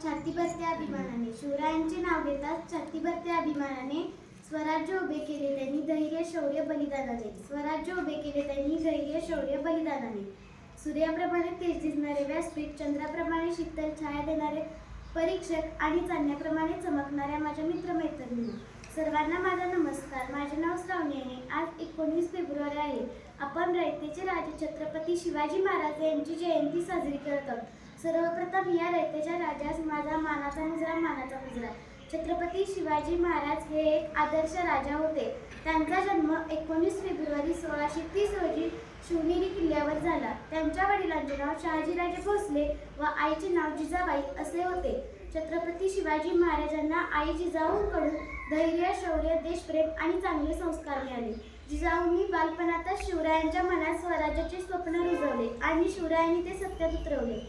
छाती भरते अभिमानाने. शिवरायांचे नाव घेताच छाती भरते अभिमानाने. स्वराज्य उभे केले त्यांनी धैर्य शौर्य बलिदानाने. स्वराज्य उभे केले त्यांनी धैर्य शौर्य बलिदानाने. सूर्याप्रमाणे तेज दिसणारे व्यासपीठ, चंद्राप्रमाणे शीतल छाया देणारे परीक्षक आणि चांदण्याप्रमाणे चमकणाऱ्या माझ्या मित्रमैत्रिणी, सर्वांना माझा नमस्कार. माझे नाव श्रावणी आहे. आज 19 फेब्रुवारी आहे. आपण रयतेचे राजे छत्रपती शिवाजी महाराज यांची जयंती साजरी करत आहोत. सर्वप्रथम या रयतेच्या राजास माझा मानाचा मुजरा. छत्रपती शिवाजी महाराज हे एक आदर्श राजा होते. त्यांचा जन्म 19 फेब्रुवारी 1630 रोजी शिवनेरी किल्ल्यावर झाला. त्यांच्या वडिलांचे नाव शहाजीराजे भोसले व आईचे नाव जिजाबाई असे होते. छत्रपती शिवाजी महाराजांना आई जिजाऊंकडून धैर्य, शौर्य, देशप्रेम आणि चांगले संस्कार मिळाले. जिजाऊंनी बालपणातच शिवरायांच्या मनात स्वराज्याचे स्वप्न रुजवले आणि शिवरायांनी ते सत्यात उतरवले.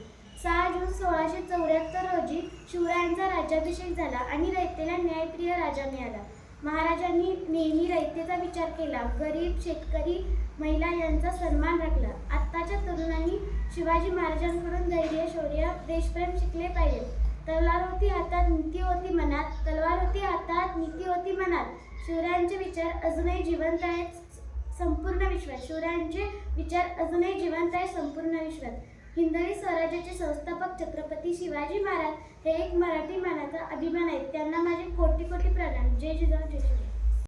6 जून 1674 रोजी शिवरायांचा राज्याभिषेक झाला आणि रयतेला न्यायप्रिय राजा मिळाला. महाराजांनी नेहमी रयतेचा विचार केला. गरीब, शेतकरी, महिला यांचा सन्मान राखला. आत्ताच्या तरुणांनी शिवाजी महाराजांकडून धैर्य, शौर्य, देशप्रेम शिकले पाहिजे. तलवार होती हातात, नीती होती मनात. तलवार होती हातात, नीती होती मनात. शिवरायांचे विचार अजूनही जिवंत आहेत संपूर्ण विश्वात. शिवरायांचे विचार अजूनही जिवंत आहेत संपूर्ण विश्वात. हिंदवी स्वराज्याचे संस्थापक छत्रपती शिवाजी महाराज हे एक मराठी मानाचा अभिमान आहेत. त्यांना माझे कोटी कोटी प्रणाम. जय जिजाऊ, जय शिवराय.